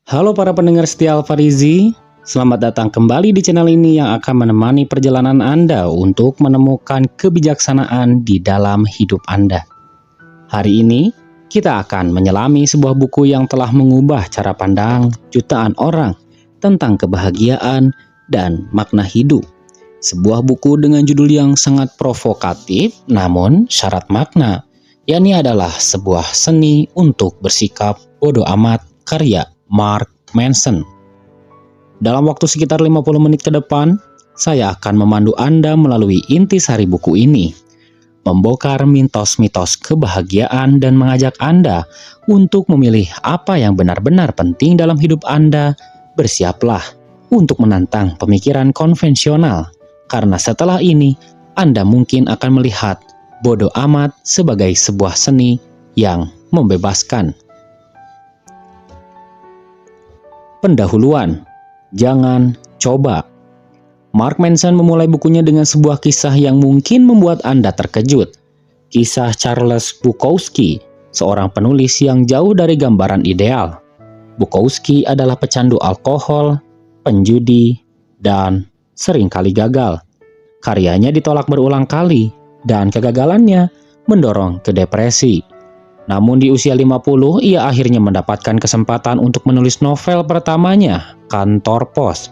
Halo para pendengar setia Alfarizi, selamat datang kembali di channel ini yang akan menemani perjalanan Anda untuk menemukan kebijaksanaan di dalam hidup Anda. Hari ini, kita akan menyelami sebuah buku yang telah mengubah cara pandang jutaan orang tentang kebahagiaan dan makna hidup. Sebuah buku dengan judul yang sangat provokatif namun syarat makna, yakni adalah sebuah seni untuk bersikap bodoh amat karya Mark Manson. Dalam waktu sekitar 50 menit ke depan, saya akan memandu Anda melalui intisari buku ini, membongkar mitos-mitos kebahagiaan dan mengajak Anda untuk memilih apa yang benar-benar penting dalam hidup Anda. Bersiaplah untuk menantang pemikiran konvensional, karena setelah ini Anda mungkin akan melihat bodoh amat sebagai sebuah seni yang membebaskan. Pendahuluan, jangan coba. Mark Manson memulai bukunya dengan sebuah kisah yang mungkin membuat Anda terkejut. Kisah Charles Bukowski, seorang penulis yang jauh dari gambaran ideal. Bukowski adalah pecandu alkohol, penjudi, dan seringkali gagal. Karyanya ditolak berulang kali, dan kegagalannya mendorong ke depresi. Namun di usia 50, ia akhirnya mendapatkan kesempatan untuk menulis novel pertamanya, Kantor Pos.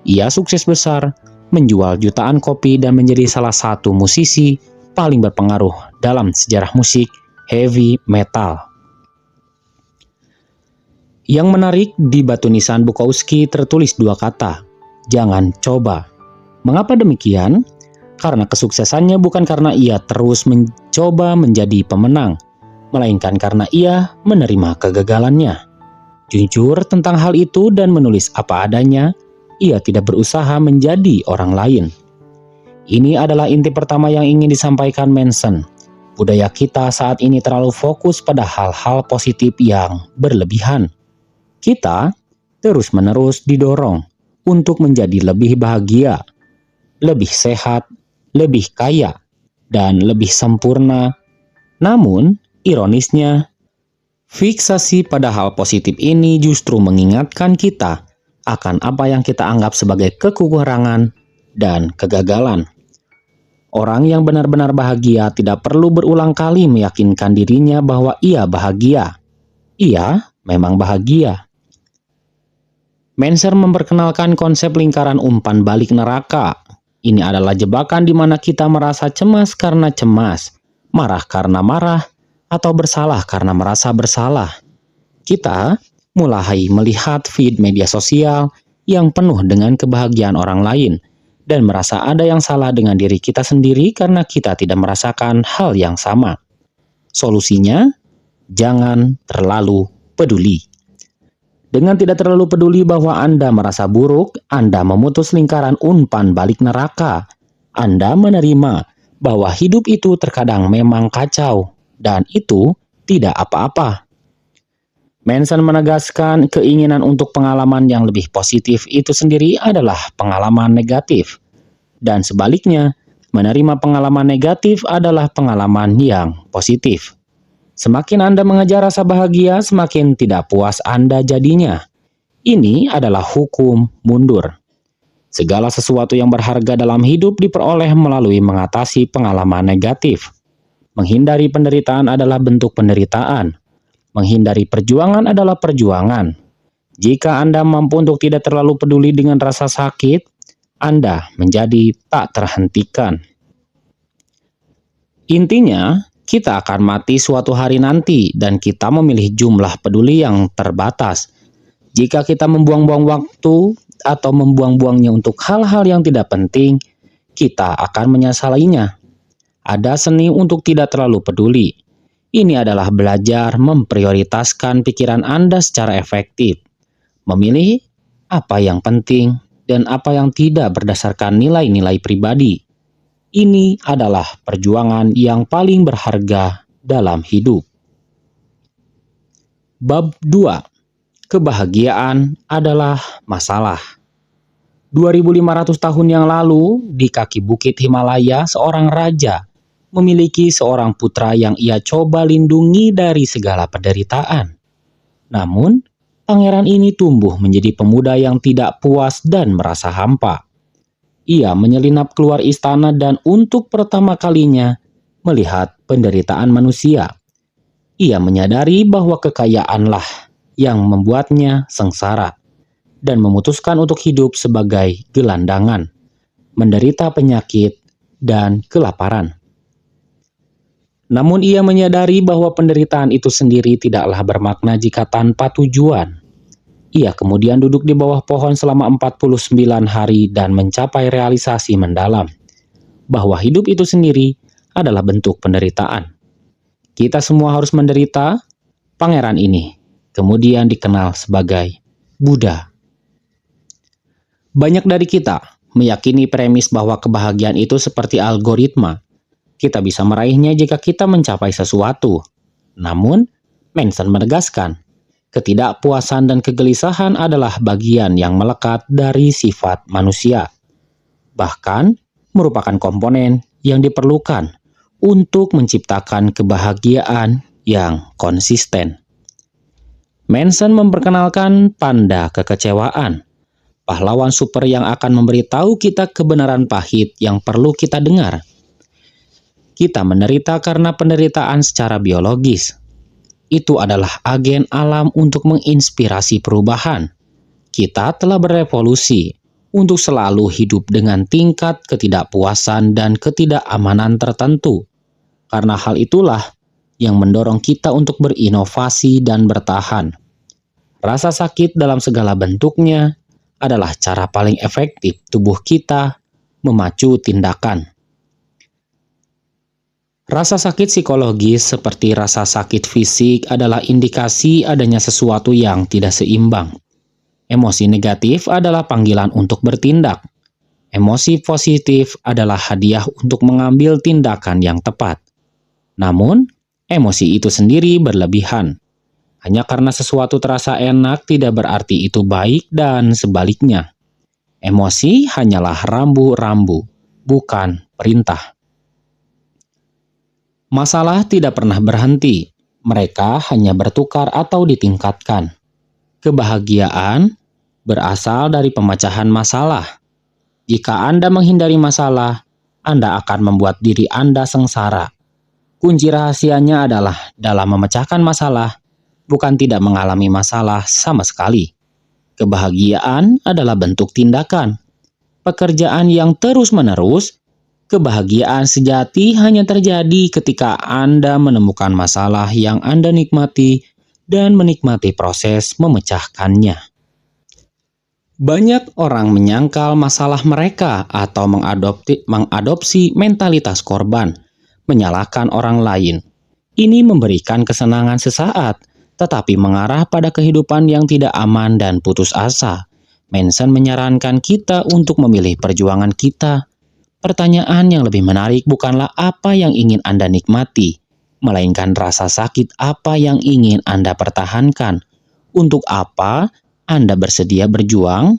Ia sukses besar, menjual jutaan kopi dan menjadi salah satu musisi paling berpengaruh dalam sejarah musik heavy metal. Yang menarik, di batu nisan Bukowski tertulis dua kata, jangan coba. Mengapa demikian? Karena kesuksesannya bukan karena ia terus mencoba menjadi pemenang, melainkan karena ia menerima kegagalannya. Jujur tentang hal itu dan menulis apa adanya, ia tidak berusaha menjadi orang lain. Ini adalah inti pertama yang ingin disampaikan Manson. Budaya kita saat ini terlalu fokus pada hal-hal positif yang berlebihan. Kita terus-menerus didorong untuk menjadi lebih bahagia, lebih sehat, lebih kaya, dan lebih sempurna. Namun, ironisnya, fiksasi pada hal positif ini justru mengingatkan kita akan apa yang kita anggap sebagai kekurangan dan kegagalan. Orang yang benar-benar bahagia tidak perlu berulang kali meyakinkan dirinya bahwa ia bahagia. Ia memang bahagia. Manson memperkenalkan konsep lingkaran umpan balik neraka. Ini adalah jebakan di mana kita merasa cemas karena cemas, marah karena marah, atau bersalah karena merasa bersalah. Kita mulai melihat feed media sosial yang penuh dengan kebahagiaan orang lain dan merasa ada yang salah dengan diri kita sendiri karena kita tidak merasakan hal yang sama. Solusinya, jangan terlalu peduli. Dengan tidak terlalu peduli bahwa Anda merasa buruk, Anda memutus lingkaran umpan balik neraka. Anda menerima bahwa hidup itu terkadang memang kacau, dan itu tidak apa-apa. Manson menegaskan keinginan untuk pengalaman yang lebih positif itu sendiri adalah pengalaman negatif. Dan sebaliknya, menerima pengalaman negatif adalah pengalaman yang positif. Semakin Anda mengejar rasa bahagia, semakin tidak puas Anda jadinya. Ini adalah hukum mundur. Segala sesuatu yang berharga dalam hidup diperoleh melalui mengatasi pengalaman negatif. Menghindari penderitaan adalah bentuk penderitaan. Menghindari perjuangan adalah perjuangan. Jika Anda mampu untuk tidak terlalu peduli dengan rasa sakit, Anda menjadi tak terhentikan. Intinya, kita akan mati suatu hari nanti dan kita memilih jumlah peduli yang terbatas. Jika kita membuang-buang waktu atau membuang-buangnya untuk hal-hal yang tidak penting, kita akan menyesalinya. Ada seni untuk tidak terlalu peduli. Ini adalah belajar memprioritaskan pikiran Anda secara efektif. Memilih apa yang penting dan apa yang tidak berdasarkan nilai-nilai pribadi. Ini adalah perjuangan yang paling berharga dalam hidup. Bab 2. Kebahagiaan adalah masalah. 2500 tahun yang lalu, di kaki bukit Himalaya, seorang raja memiliki seorang putra yang ia coba lindungi dari segala penderitaan. Namun, pangeran ini tumbuh menjadi pemuda yang tidak puas dan merasa hampa. Ia menyelinap keluar istana dan untuk pertama kalinya melihat penderitaan manusia. Ia menyadari bahwa kekayaanlah yang membuatnya sengsara dan memutuskan untuk hidup sebagai gelandangan, menderita penyakit dan kelaparan. Namun ia menyadari bahwa penderitaan itu sendiri tidaklah bermakna jika tanpa tujuan. Ia kemudian duduk di bawah pohon selama 49 hari dan mencapai realisasi mendalam bahwa hidup itu sendiri adalah bentuk penderitaan. Kita semua harus menderita. Pangeran ini kemudian dikenal sebagai Buddha. Banyak dari kita meyakini premis bahwa kebahagiaan itu seperti algoritma. Kita bisa meraihnya jika kita mencapai sesuatu. Namun, Manson menegaskan, ketidakpuasan dan kegelisahan adalah bagian yang melekat dari sifat manusia. Bahkan, merupakan komponen yang diperlukan untuk menciptakan kebahagiaan yang konsisten. Manson memperkenalkan tanda kekecewaan, pahlawan super yang akan memberitahu kita kebenaran pahit yang perlu kita dengar. Kita menderita karena penderitaan secara biologis. Itu adalah agen alam untuk menginspirasi perubahan. Kita telah berevolusi untuk selalu hidup dengan tingkat ketidakpuasan dan ketidakamanan tertentu. Karena hal itulah yang mendorong kita untuk berinovasi dan bertahan. Rasa sakit dalam segala bentuknya adalah cara paling efektif tubuh kita memacu tindakan. Rasa sakit psikologis seperti rasa sakit fisik adalah indikasi adanya sesuatu yang tidak seimbang. Emosi negatif adalah panggilan untuk bertindak. Emosi positif adalah hadiah untuk mengambil tindakan yang tepat. Namun, emosi itu sendiri berlebihan. Hanya karena sesuatu terasa enak tidak berarti itu baik dan sebaliknya. Emosi hanyalah rambu-rambu, bukan perintah. Masalah tidak pernah berhenti, mereka hanya bertukar atau ditingkatkan. Kebahagiaan berasal dari pemecahan masalah. Jika Anda menghindari masalah, Anda akan membuat diri Anda sengsara. Kunci rahasianya adalah dalam memecahkan masalah, bukan tidak mengalami masalah sama sekali. Kebahagiaan adalah bentuk tindakan. Pekerjaan yang terus-menerus. Kebahagiaan sejati hanya terjadi ketika Anda menemukan masalah yang Anda nikmati dan menikmati proses memecahkannya. Banyak orang menyangkal masalah mereka atau mengadopsi mentalitas korban, menyalahkan orang lain. Ini memberikan kesenangan sesaat, tetapi mengarah pada kehidupan yang tidak aman dan putus asa. Manson menyarankan kita untuk memilih perjuangan kita. Pertanyaan yang lebih menarik bukanlah apa yang ingin Anda nikmati, melainkan rasa sakit apa yang ingin Anda pertahankan. Untuk apa Anda bersedia berjuang?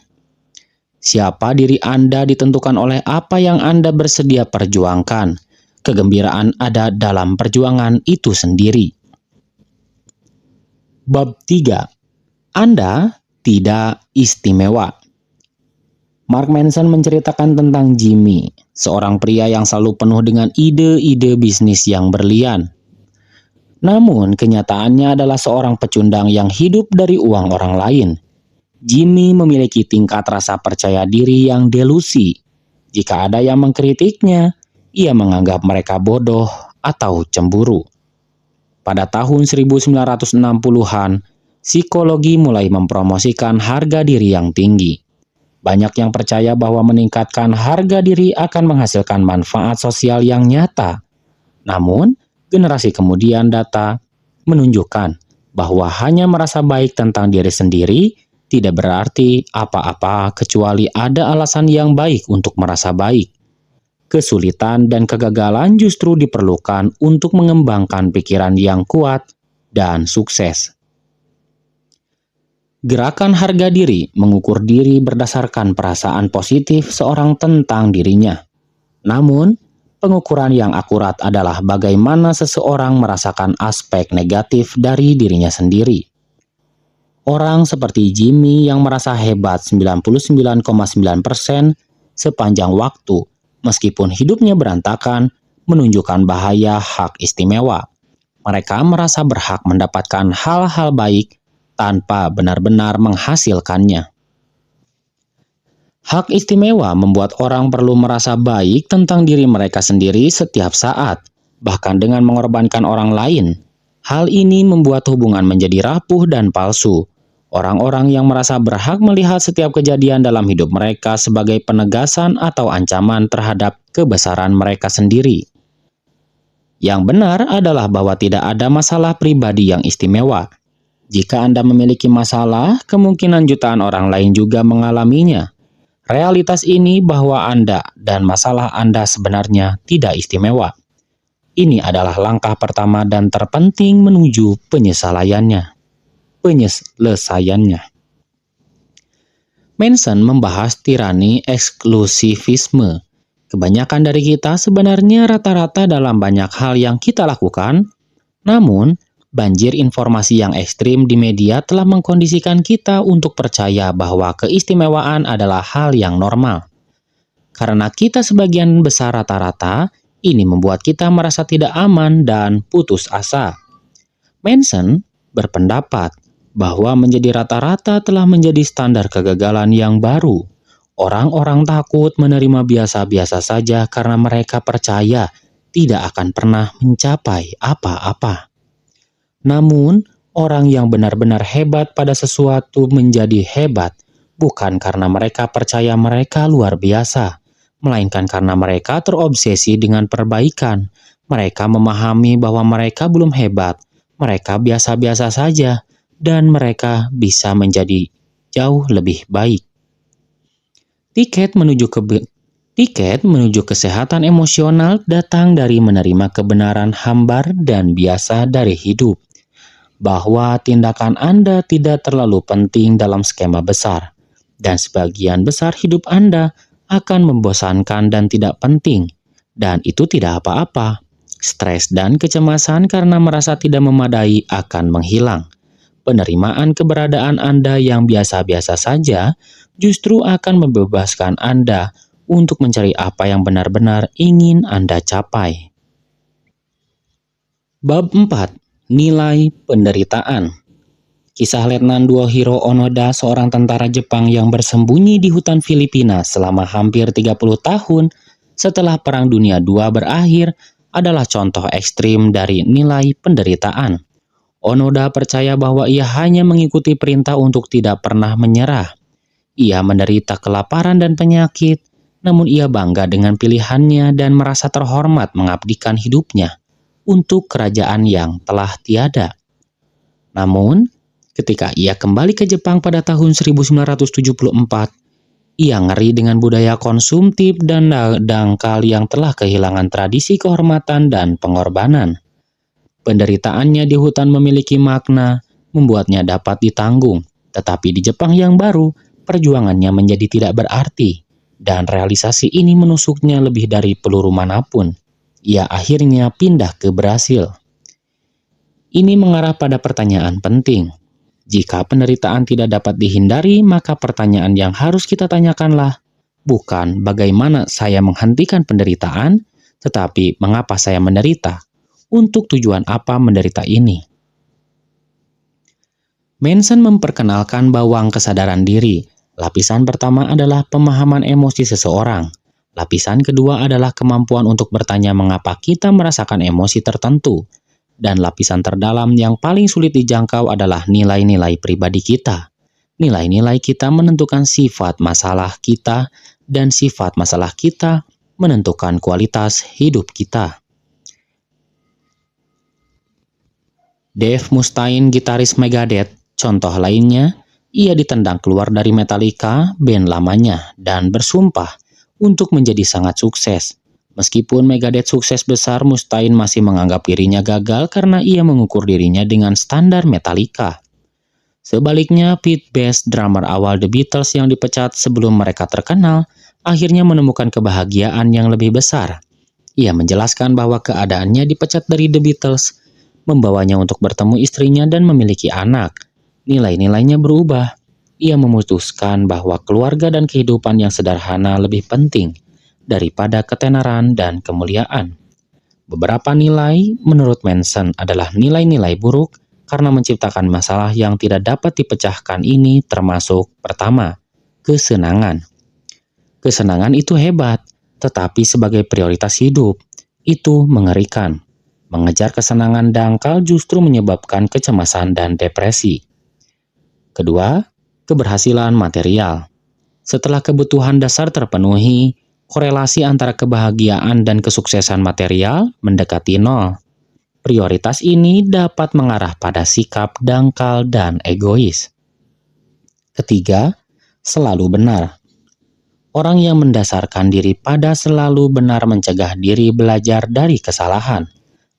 Siapa diri Anda ditentukan oleh apa yang Anda bersedia perjuangkan. Kegembiraan ada dalam perjuangan itu sendiri. Bab 3. Anda tidak istimewa. Mark Manson menceritakan tentang Jimmy, seorang pria yang selalu penuh dengan ide-ide bisnis yang berlian. Namun, kenyataannya adalah seorang pecundang yang hidup dari uang orang lain. Jimmy memiliki tingkat rasa percaya diri yang delusi. Jika ada yang mengkritiknya, ia menganggap mereka bodoh atau cemburu. Pada tahun 1960-an, psikologi mulai mempromosikan harga diri yang tinggi. Banyak yang percaya bahwa meningkatkan harga diri akan menghasilkan manfaat sosial yang nyata. Namun, generasi kemudian data menunjukkan bahwa hanya merasa baik tentang diri sendiri tidak berarti apa-apa kecuali ada alasan yang baik untuk merasa baik. Kesulitan dan kegagalan justru diperlukan untuk mengembangkan pikiran yang kuat dan sukses. Gerakan harga diri mengukur diri berdasarkan perasaan positif seorang tentang dirinya. Namun, pengukuran yang akurat adalah bagaimana seseorang merasakan aspek negatif dari dirinya sendiri. Orang seperti Jimmy yang merasa hebat 99,9% sepanjang waktu, meskipun hidupnya berantakan, menunjukkan bahaya hak istimewa. Mereka merasa berhak mendapatkan hal-hal baik tanpa benar-benar menghasilkannya. Hak istimewa membuat orang perlu merasa baik tentang diri mereka sendiri setiap saat, bahkan dengan mengorbankan orang lain. Hal ini membuat hubungan menjadi rapuh dan palsu. Orang-orang yang merasa berhak melihat setiap kejadian dalam hidup mereka sebagai penegasan atau ancaman terhadap kebesaran mereka sendiri. Yang benar adalah bahwa tidak ada masalah pribadi yang istimewa. Jika Anda memiliki masalah, kemungkinan jutaan orang lain juga mengalaminya. Realitas ini bahwa Anda dan masalah Anda sebenarnya tidak istimewa. Ini adalah langkah pertama dan terpenting menuju penyelesaiannya. Manson membahas tirani eksklusivisme. Kebanyakan dari kita sebenarnya rata-rata dalam banyak hal yang kita lakukan, namun banjir informasi yang ekstrim di media telah mengkondisikan kita untuk percaya bahwa keistimewaan adalah hal yang normal. Karena kita sebagian besar rata-rata, ini membuat kita merasa tidak aman dan putus asa. Manson berpendapat bahwa menjadi rata-rata telah menjadi standar kegagalan yang baru. Orang-orang takut menerima biasa-biasa saja karena mereka percaya tidak akan pernah mencapai apa-apa. Namun, orang yang benar-benar hebat pada sesuatu menjadi hebat bukan karena mereka percaya mereka luar biasa, melainkan karena mereka terobsesi dengan perbaikan. Mereka memahami bahwa mereka belum hebat, mereka biasa-biasa saja, dan mereka bisa menjadi jauh lebih baik. Tiket menuju kesehatan emosional datang dari menerima kebenaran hambar dan biasa dari hidup. Bahwa tindakan Anda tidak terlalu penting dalam skema besar, dan sebagian besar hidup Anda akan membosankan dan tidak penting, dan itu tidak apa-apa. Stres dan kecemasan karena merasa tidak memadai akan menghilang. Penerimaan keberadaan Anda yang biasa-biasa saja justru akan membebaskan Anda untuk mencari apa yang benar-benar ingin Anda capai. Bab 4. Nilai penderitaan. Kisah Letnan Duohiro Onoda, seorang tentara Jepang yang bersembunyi di hutan Filipina selama hampir 30 tahun setelah Perang Dunia II berakhir, adalah contoh ekstrim dari nilai penderitaan. Onoda percaya bahwa ia hanya mengikuti perintah untuk tidak pernah menyerah. Ia menderita kelaparan dan penyakit, namun ia bangga dengan pilihannya dan merasa terhormat mengabdikan hidupnya untuk kerajaan yang telah tiada. Namun, ketika ia kembali ke Jepang pada tahun 1974, ia ngeri dengan budaya konsumtif dan dangkal yang telah kehilangan tradisi kehormatan dan pengorbanan. Penderitaannya di hutan memiliki makna, membuatnya dapat ditanggung, tetapi di Jepang yang baru, perjuangannya menjadi tidak berarti, dan realisasi ini menusuknya lebih dari peluru manapun. Ia akhirnya pindah ke Brasil. Ini mengarah pada pertanyaan penting. Jika penderitaan tidak dapat dihindari, maka pertanyaan yang harus kita tanyakanlah bukan bagaimana saya menghentikan penderitaan, tetapi mengapa saya menderita, untuk tujuan apa menderita ini. Manson memperkenalkan bawang kesadaran diri. Lapisan pertama adalah pemahaman emosi seseorang. Lapisan kedua adalah kemampuan untuk bertanya mengapa kita merasakan emosi tertentu. Dan lapisan terdalam yang paling sulit dijangkau adalah nilai-nilai pribadi kita. Nilai-nilai kita menentukan sifat masalah kita, dan sifat masalah kita menentukan kualitas hidup kita. Dave Mustaine, gitaris Megadeth, contoh lainnya, ia ditendang keluar dari Metallica, band lamanya, dan bersumpah untuk menjadi sangat sukses. Meskipun Megadeth sukses besar, Mustaine masih menganggap dirinya gagal karena ia mengukur dirinya dengan standar Metallica. Sebaliknya, Pete Best, drummer awal The Beatles yang dipecat sebelum mereka terkenal, akhirnya menemukan kebahagiaan yang lebih besar. Ia menjelaskan bahwa keadaannya dipecat dari The Beatles membawanya untuk bertemu istrinya dan memiliki anak. nilai-nilainya berubah. Ia memutuskan bahwa keluarga dan kehidupan yang sederhana lebih penting daripada ketenaran dan kemuliaan. Beberapa nilai menurut Manson adalah nilai-nilai buruk karena menciptakan masalah yang tidak dapat dipecahkan. Ini termasuk pertama, kesenangan. Kesenangan itu hebat, tetapi sebagai prioritas hidup, itu mengerikan. Mengejar kesenangan dangkal justru menyebabkan kecemasan dan depresi. Kedua, keberhasilan material. Setelah kebutuhan dasar terpenuhi, korelasi antara kebahagiaan dan kesuksesan material mendekati nol. Prioritas ini dapat mengarah pada sikap dangkal dan egois. Ketiga, selalu benar. Orang yang mendasarkan diri pada selalu benar mencegah diri belajar dari kesalahan.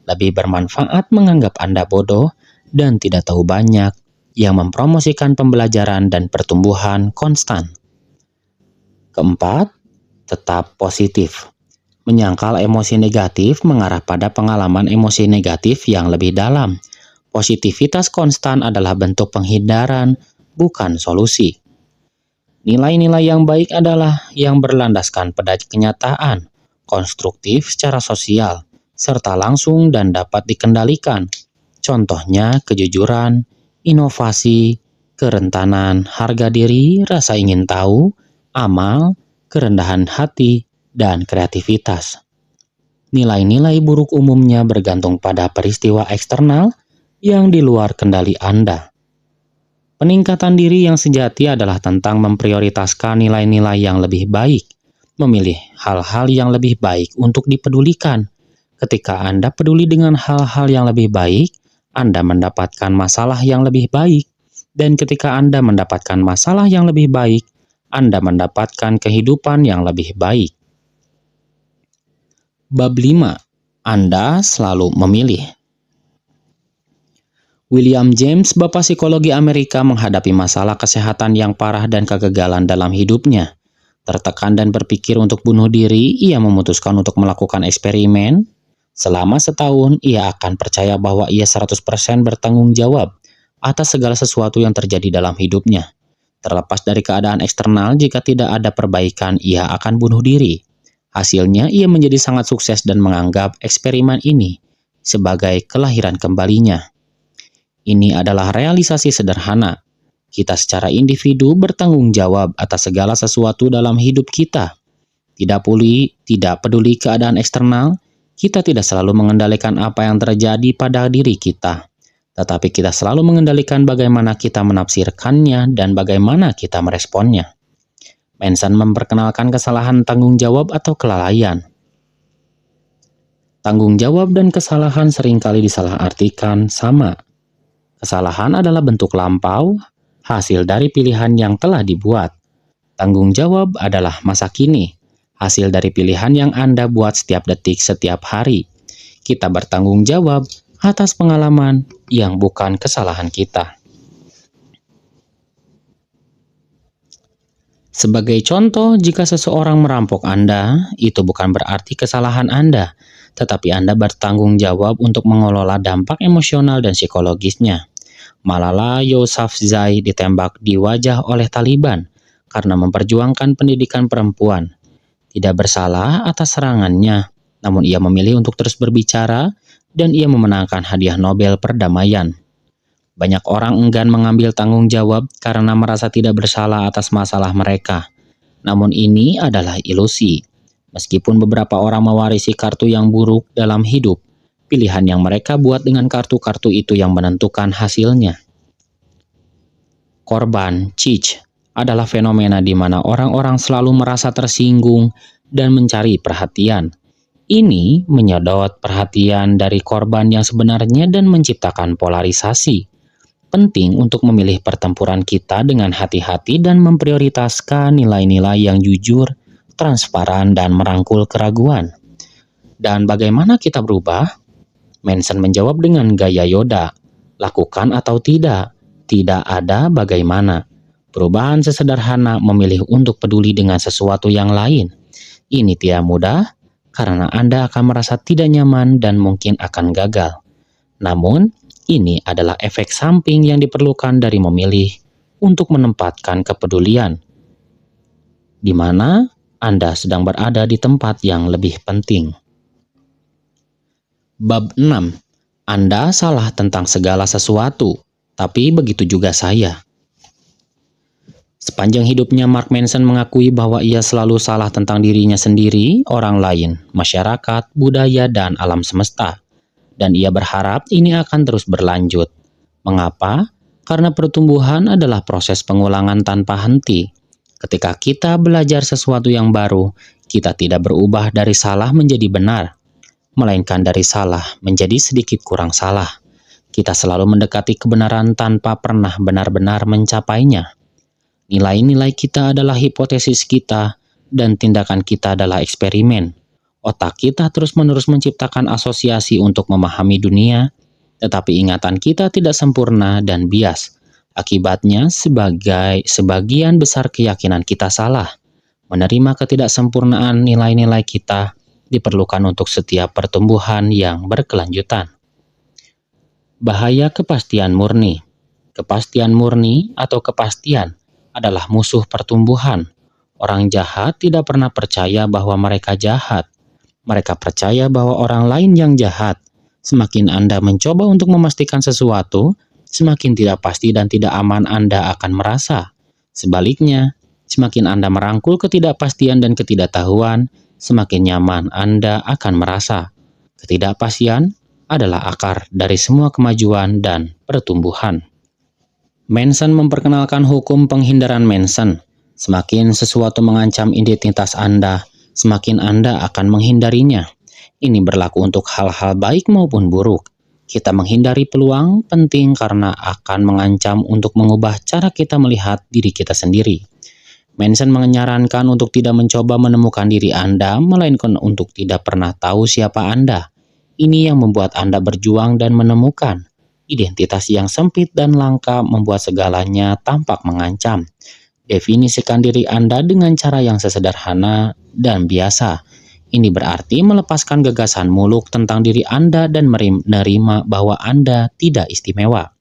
Lebih bermanfaat menganggap Anda bodoh dan tidak tahu banyak, yang mempromosikan pembelajaran dan pertumbuhan konstan. Keempat, tetap positif. Menyangkal emosi negatif mengarah pada pengalaman emosi negatif yang lebih dalam. Positivitas konstan adalah bentuk penghindaran, bukan solusi. Nilai-nilai yang baik adalah yang berlandaskan pada kenyataan, konstruktif secara sosial, serta langsung dan dapat dikendalikan. Contohnya kejujuran, inovasi, kerentanan, harga diri, rasa ingin tahu, amal, kerendahan hati, dan kreativitas. Nilai-nilai buruk umumnya bergantung pada peristiwa eksternal yang di luar kendali Anda. Peningkatan diri yang sejati adalah tentang memprioritaskan nilai-nilai yang lebih baik, memilih hal-hal yang lebih baik untuk dipedulikan. Ketika Anda peduli dengan hal-hal yang lebih baik, Anda mendapatkan masalah yang lebih baik, dan ketika Anda mendapatkan masalah yang lebih baik, Anda mendapatkan kehidupan yang lebih baik. Bab 5. Anda selalu memilih. William James, bapak psikologi Amerika, menghadapi masalah kesehatan yang parah dan kegagalan dalam hidupnya. Tertekan dan berpikir untuk bunuh diri, ia memutuskan untuk melakukan eksperimen. Selama setahun, ia akan percaya bahwa ia 100% bertanggung jawab atas segala sesuatu yang terjadi dalam hidupnya. Terlepas dari keadaan eksternal, jika tidak ada perbaikan, ia akan bunuh diri. Hasilnya, ia menjadi sangat sukses dan menganggap eksperimen ini sebagai kelahiran kembalinya. Ini adalah realisasi sederhana. Kita secara individu bertanggung jawab atas segala sesuatu dalam hidup kita. Tidak peduli keadaan eksternal, kita tidak selalu mengendalikan apa yang terjadi pada diri kita. Tetapi kita selalu mengendalikan bagaimana kita menafsirkannya dan bagaimana kita meresponnya. Manson memperkenalkan kesalahan tanggung jawab atau kelalaian. Tanggung jawab dan kesalahan seringkali disalahartikan sama. Kesalahan adalah bentuk lampau, hasil dari pilihan yang telah dibuat. Tanggung jawab adalah masa kini, hasil dari pilihan yang Anda buat setiap detik, setiap hari. Kita bertanggung jawab atas pengalaman yang bukan kesalahan kita. Sebagai contoh, jika seseorang merampok Anda, itu bukan berarti kesalahan Anda, tetapi Anda bertanggung jawab untuk mengelola dampak emosional dan psikologisnya. Malala Yousafzai ditembak di wajah oleh Taliban karena memperjuangkan pendidikan perempuan. Tidak bersalah atas serangannya, namun ia memilih untuk terus berbicara dan ia memenangkan hadiah Nobel perdamaian. Banyak orang enggan mengambil tanggung jawab karena merasa tidak bersalah atas masalah mereka. Namun ini adalah ilusi. Meskipun beberapa orang mewarisi kartu yang buruk dalam hidup, pilihan yang mereka buat dengan kartu-kartu itu yang menentukan hasilnya. Korban cich adalah fenomena di mana orang-orang selalu merasa tersinggung dan mencari perhatian. Ini menyedot perhatian dari korban yang sebenarnya dan menciptakan polarisasi. Penting untuk memilih pertempuran kita dengan hati-hati dan memprioritaskan nilai-nilai yang jujur, transparan, dan merangkul keraguan. Dan bagaimana kita berubah? Manson menjawab dengan gaya Yoda, lakukan atau tidak ada bagaimana. Perubahan sesederhana memilih untuk peduli dengan sesuatu yang lain. Ini tidak mudah, karena Anda akan merasa tidak nyaman dan mungkin akan gagal. Namun, Ini adalah efek samping yang diperlukan dari memilih untuk menempatkan kepedulian, di mana Anda sedang berada di tempat yang lebih penting. Bab 6. Anda salah tentang segala sesuatu, tapi begitu juga saya. Sepanjang hidupnya, Mark Manson mengakui bahwa ia selalu salah tentang dirinya sendiri, orang lain, masyarakat, budaya, dan alam semesta. Dan ia berharap ini akan terus berlanjut. Mengapa? Karena pertumbuhan adalah proses pengulangan tanpa henti. Ketika kita belajar sesuatu yang baru, kita tidak berubah dari salah menjadi benar, melainkan dari salah menjadi sedikit kurang salah. Kita selalu mendekati kebenaran tanpa pernah benar-benar mencapainya. Nilai-nilai kita adalah hipotesis kita, dan tindakan kita adalah eksperimen. Otak kita terus-menerus menciptakan asosiasi untuk memahami dunia, tetapi ingatan kita tidak sempurna dan bias. Akibatnya, sebagian besar keyakinan kita salah. Menerima ketidaksempurnaan nilai-nilai kita diperlukan untuk setiap pertumbuhan yang berkelanjutan. Bahaya kepastian murni. Kepastian murni atau kepastian adalah musuh pertumbuhan. Orang jahat tidak pernah percaya bahwa mereka jahat. Mereka percaya bahwa orang lain yang jahat. Semakin Anda mencoba untuk memastikan sesuatu, semakin tidak pasti dan tidak aman Anda akan merasa. Sebaliknya, semakin Anda merangkul ketidakpastian dan ketidaktahuan, semakin nyaman Anda akan merasa. Ketidakpastian adalah akar dari semua kemajuan dan pertumbuhan. Manson memperkenalkan hukum penghindaran Manson. Semakin sesuatu mengancam identitas Anda, semakin Anda akan menghindarinya. Ini berlaku untuk hal-hal baik maupun buruk. Kita menghindari peluang penting karena akan mengancam untuk mengubah cara kita melihat diri kita sendiri. Manson menyarankan untuk tidak mencoba menemukan diri Anda, melainkan untuk tidak pernah tahu siapa Anda. Ini yang membuat Anda berjuang dan menemukan. Identitas yang sempit dan langka membuat segalanya tampak mengancam. Definisikan diri Anda dengan cara yang sesederhana dan biasa. Ini berarti melepaskan gagasan muluk tentang diri Anda dan menerima bahwa Anda tidak istimewa.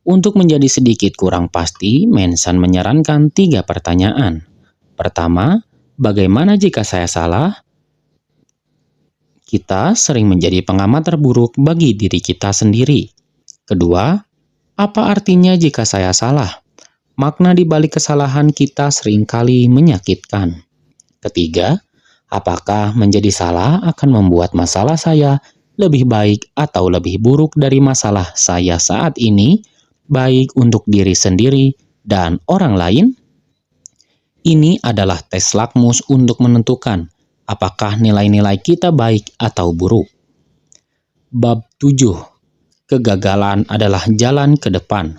Untuk menjadi sedikit kurang pasti, Manson menyarankan 3 pertanyaan. Pertama, bagaimana jika saya salah? Kita sering menjadi pengamat terburuk bagi diri kita sendiri. Kedua, apa artinya jika saya salah? Makna di balik kesalahan kita seringkali menyakitkan. Ketiga, apakah menjadi salah akan membuat masalah saya lebih baik atau lebih buruk dari masalah saya saat ini, baik untuk diri sendiri dan orang lain? Ini adalah tes lakmus untuk menentukan apakah nilai-nilai kita baik atau buruk. Bab 7. Kegagalan adalah jalan ke depan.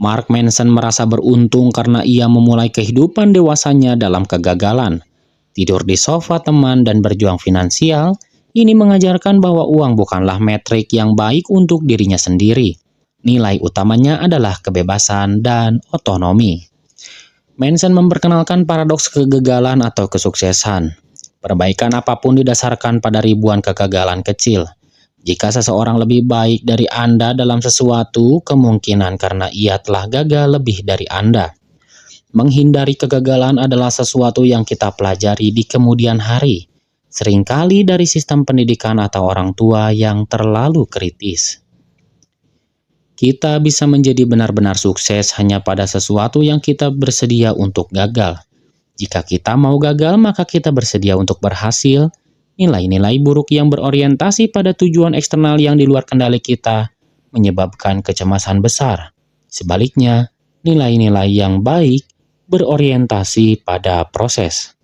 Mark Manson merasa beruntung karena ia memulai kehidupan dewasanya dalam kegagalan. Tidur di sofa teman dan berjuang finansial, ini mengajarkan bahwa uang bukanlah metrik yang baik untuk dirinya sendiri. Nilai utamanya adalah kebebasan dan otonomi. Manson memperkenalkan paradoks kegagalan atau kesuksesan. Perbaikan apapun didasarkan pada ribuan kegagalan kecil. Jika seseorang lebih baik dari Anda dalam sesuatu, kemungkinan karena ia telah gagal lebih dari Anda. Menghindari kegagalan adalah sesuatu yang kita pelajari di kemudian hari, seringkali dari sistem pendidikan atau orang tua yang terlalu kritis. Kita bisa menjadi benar-benar sukses hanya pada sesuatu yang kita bersedia untuk gagal. Jika kita mau gagal, maka kita bersedia untuk berhasil. Nilai-nilai buruk yang berorientasi pada tujuan eksternal yang di luar kendali kita menyebabkan kecemasan besar. Sebaliknya, nilai-nilai yang baik berorientasi pada proses.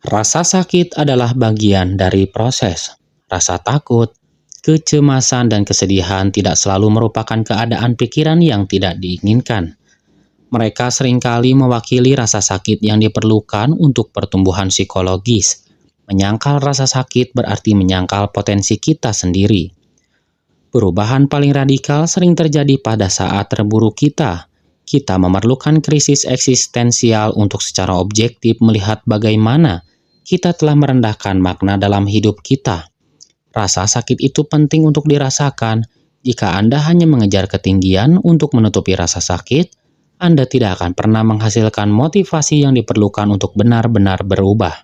Rasa sakit adalah bagian dari proses. Rasa takut, kecemasan, dan kesedihan tidak selalu merupakan keadaan pikiran yang tidak diinginkan. Mereka seringkali mewakili rasa sakit yang diperlukan untuk pertumbuhan psikologis. Menyangkal rasa sakit berarti menyangkal potensi kita sendiri. Perubahan paling radikal sering terjadi pada saat terburuk kita. Kita memerlukan krisis eksistensial untuk secara objektif melihat bagaimana kita telah merendahkan makna dalam hidup kita. Rasa sakit itu penting untuk dirasakan. Jika Anda hanya mengejar ketinggian untuk menutupi rasa sakit, Anda tidak akan pernah menghasilkan motivasi yang diperlukan untuk benar-benar berubah.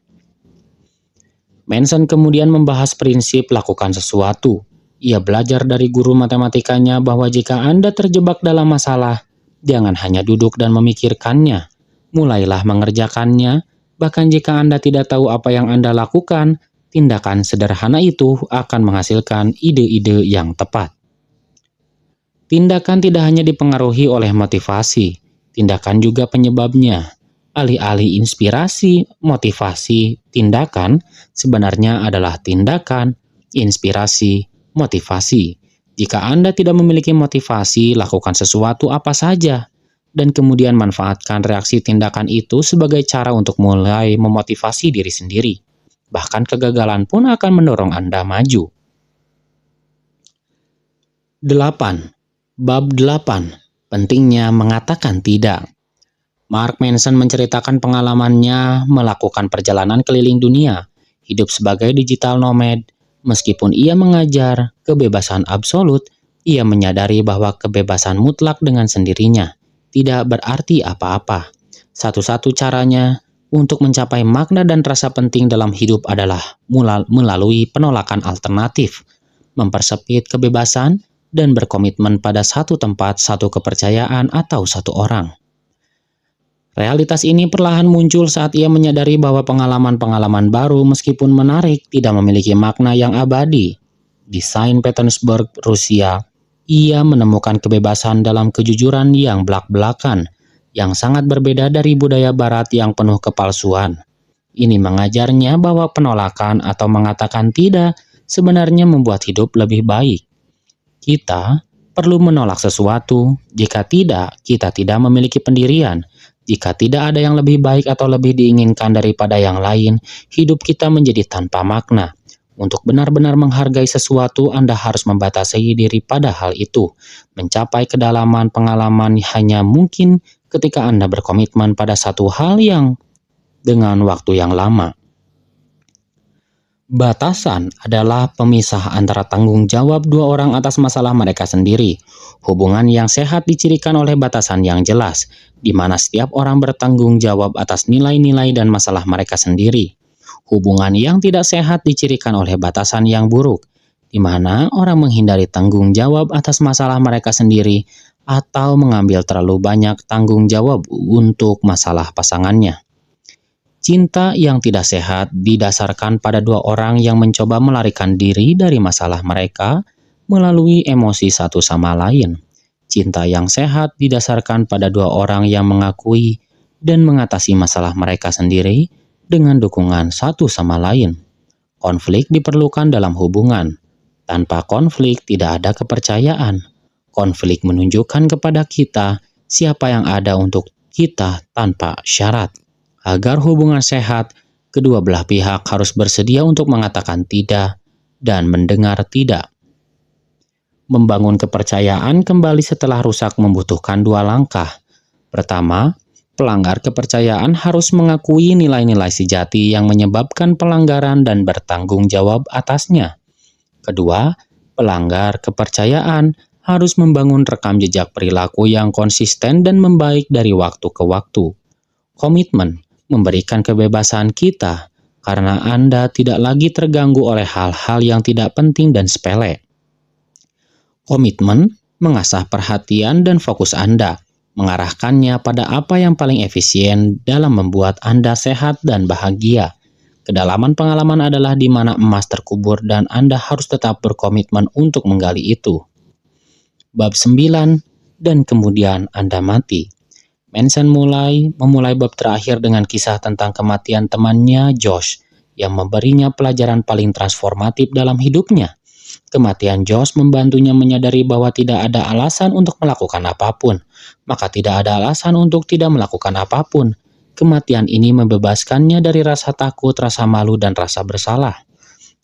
Manson kemudian membahas prinsip lakukan sesuatu. Ia belajar dari guru matematikanya bahwa jika Anda terjebak dalam masalah, jangan hanya duduk dan memikirkannya. Mulailah mengerjakannya, bahkan jika Anda tidak tahu apa yang Anda lakukan, tindakan sederhana itu akan menghasilkan ide-ide yang tepat. Tindakan tidak hanya dipengaruhi oleh motivasi, tindakan juga penyebabnya. Alih-alih inspirasi, motivasi, tindakan sebenarnya adalah tindakan, inspirasi, motivasi. Jika Anda tidak memiliki motivasi, lakukan sesuatu apa saja, dan kemudian manfaatkan reaksi tindakan itu sebagai cara untuk mulai memotivasi diri sendiri. Bahkan kegagalan pun akan mendorong Anda maju. 8. Bab 8. Pentingnya mengatakan tidak. Mark Manson menceritakan pengalamannya melakukan perjalanan keliling dunia, hidup sebagai digital nomad. Meskipun ia mengajar kebebasan absolut, ia menyadari bahwa kebebasan mutlak dengan sendirinya tidak berarti apa-apa. Satu-satu caranya untuk mencapai makna dan rasa penting dalam hidup adalah melalui penolakan alternatif, mempersempit kebebasan, dan berkomitmen pada satu tempat, satu kepercayaan, atau satu orang. Realitas ini perlahan muncul saat ia menyadari bahwa pengalaman-pengalaman baru meskipun menarik tidak memiliki makna yang abadi. Di Saint Petersburg, Rusia, ia menemukan kebebasan dalam kejujuran yang belak-belakan, yang sangat berbeda dari budaya barat yang penuh kepalsuan. Ini mengajarnya bahwa penolakan atau mengatakan tidak sebenarnya membuat hidup lebih baik. Kita perlu menolak sesuatu, jika tidak, kita tidak memiliki pendirian. Jika tidak ada yang lebih baik atau lebih diinginkan daripada yang lain, hidup kita menjadi tanpa makna. Untuk benar-benar menghargai sesuatu, Anda harus membatasi diri pada hal itu. Mencapai kedalaman pengalaman hanya mungkin ketika Anda berkomitmen pada satu hal yang dengan waktu yang lama. Batasan adalah pemisah antara tanggung jawab dua orang atas masalah mereka sendiri. Hubungan yang sehat dicirikan oleh batasan yang jelas, di mana setiap orang bertanggung jawab atas nilai-nilai dan masalah mereka sendiri. Hubungan yang tidak sehat dicirikan oleh batasan yang buruk, di mana orang menghindari tanggung jawab atas masalah mereka sendiri atau mengambil terlalu banyak tanggung jawab untuk masalah pasangannya. Cinta yang tidak sehat didasarkan pada dua orang yang mencoba melarikan diri dari masalah mereka melalui emosi satu sama lain. Cinta yang sehat didasarkan pada dua orang yang mengakui dan mengatasi masalah mereka sendiri dengan dukungan satu sama lain. Konflik diperlukan dalam hubungan. Tanpa konflik tidak ada kepercayaan. Konflik menunjukkan kepada kita siapa yang ada untuk kita tanpa syarat. Agar hubungan sehat, kedua belah pihak harus bersedia untuk mengatakan tidak dan mendengar tidak. Membangun kepercayaan kembali setelah rusak membutuhkan dua langkah. Pertama, pelanggar kepercayaan harus mengakui nilai-nilai sejati yang menyebabkan pelanggaran dan bertanggung jawab atasnya. Kedua, pelanggar kepercayaan harus membangun rekam jejak perilaku yang konsisten dan membaik dari waktu ke waktu. Komitmen memberikan kebebasan kita karena Anda tidak lagi terganggu oleh hal-hal yang tidak penting dan sepele. Komitmen mengasah perhatian dan fokus Anda, mengarahkannya pada apa yang paling efisien dalam membuat Anda sehat dan bahagia. Kedalaman pengalaman adalah di mana emas terkubur dan Anda harus tetap berkomitmen untuk menggali itu. Bab 9, dan kemudian Anda mati. Manson memulai bab terakhir dengan kisah tentang kematian temannya Josh yang memberinya pelajaran paling transformatif dalam hidupnya. Kematian Josh membantunya menyadari bahwa tidak ada alasan untuk melakukan apapun, maka tidak ada alasan untuk tidak melakukan apapun. Kematian ini membebaskannya dari rasa takut, rasa malu, dan rasa bersalah.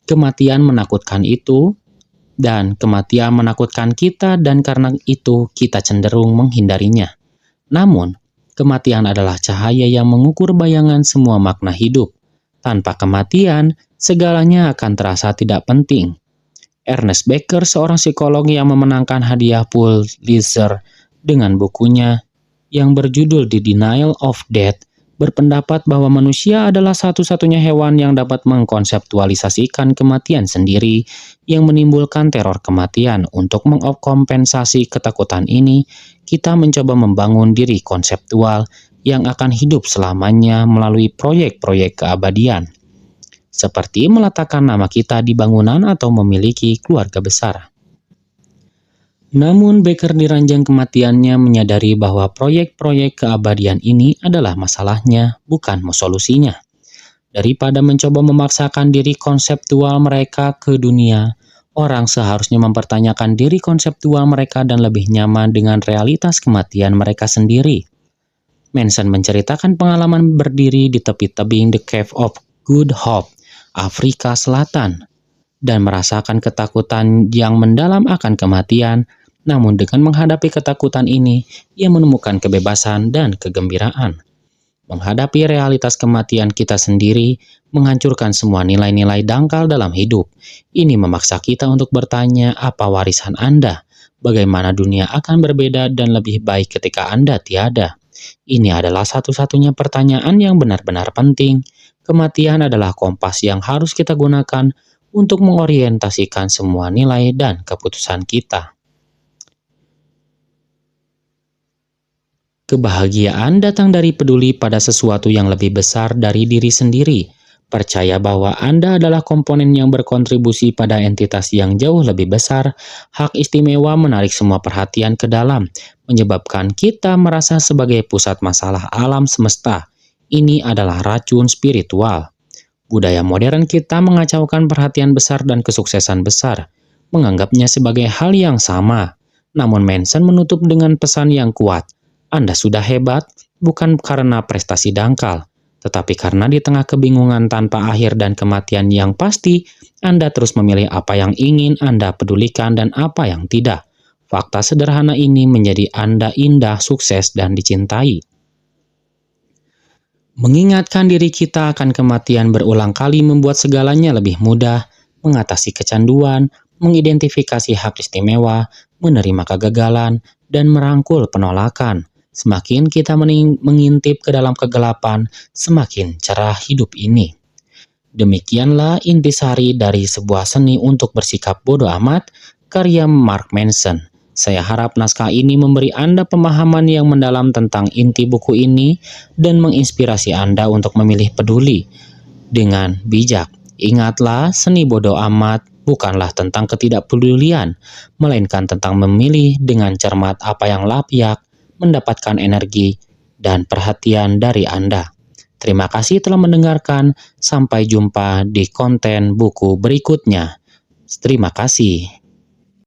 Kematian menakutkan itu, dan kematian menakutkan kita, dan karena itu kita cenderung menghindarinya. Namun, kematian adalah cahaya yang mengukur bayangan semua makna hidup. Tanpa kematian, segalanya akan terasa tidak penting. Ernest Becker, seorang psikolog yang memenangkan hadiah Pulitzer dengan bukunya yang berjudul The Denial of Death, berpendapat bahwa manusia adalah satu-satunya hewan yang dapat mengkonseptualisasikan kematian sendiri yang menimbulkan teror kematian. Untuk mengkompensasi ketakutan ini, kita mencoba membangun diri konseptual yang akan hidup selamanya melalui proyek-proyek keabadian, seperti meletakkan nama kita di bangunan atau memiliki keluarga besar. Namun Becker di ranjang kematiannya menyadari bahwa proyek-proyek keabadian ini adalah masalahnya, bukan solusinya. Daripada mencoba memaksakan diri konseptual mereka ke dunia, orang seharusnya mempertanyakan diri konseptual mereka dan lebih nyaman dengan realitas kematian mereka sendiri. Manson menceritakan pengalaman berdiri di tepi tebing The Cave of Good Hope, Afrika Selatan, dan merasakan ketakutan yang mendalam akan kematian. Namun dengan menghadapi ketakutan ini, ia menemukan kebebasan dan kegembiraan. Menghadapi realitas kematian kita sendiri, menghancurkan semua nilai-nilai dangkal dalam hidup. Ini memaksa kita untuk bertanya, apa warisan Anda? Bagaimana dunia akan berbeda dan lebih baik ketika Anda tiada? Ini adalah satu-satunya pertanyaan yang benar-benar penting. Kematian adalah kompas yang harus kita gunakan untuk mengorientasikan semua nilai dan keputusan kita. Kebahagiaan datang dari peduli pada sesuatu yang lebih besar dari diri sendiri. Percaya bahwa Anda adalah komponen yang berkontribusi pada entitas yang jauh lebih besar. Hak istimewa menarik semua perhatian ke dalam, menyebabkan kita merasa sebagai pusat masalah alam semesta. Ini adalah racun spiritual. Budaya modern kita mengacaukan perhatian besar dan kesuksesan besar, menganggapnya sebagai hal yang sama. Namun Manson menutup dengan pesan yang kuat. Anda sudah hebat, bukan karena prestasi dangkal, tetapi karena di tengah kebingungan tanpa akhir dan kematian yang pasti, Anda terus memilih apa yang ingin Anda pedulikan dan apa yang tidak. Fakta sederhana ini menjadi Anda indah, sukses, dan dicintai. Mengingatkan diri kita akan kematian berulang kali membuat segalanya lebih mudah, mengatasi kecanduan, mengidentifikasi hak istimewa, menerima kegagalan, dan merangkul penolakan. Semakin kita mengintip ke dalam kegelapan, semakin cerah hidup ini. Demikianlah intisari dari sebuah seni untuk bersikap bodoh amat, karya Mark Manson. Saya harap naskah ini memberi Anda pemahaman yang mendalam tentang inti buku ini dan menginspirasi Anda untuk memilih peduli dengan bijak. Ingatlah, seni bodoh amat bukanlah tentang ketidakpedulian, melainkan tentang memilih dengan cermat apa yang layak mendapatkan energi dan perhatian dari Anda. Terima kasih telah mendengarkan. Sampai jumpa di konten buku berikutnya. Terima kasih.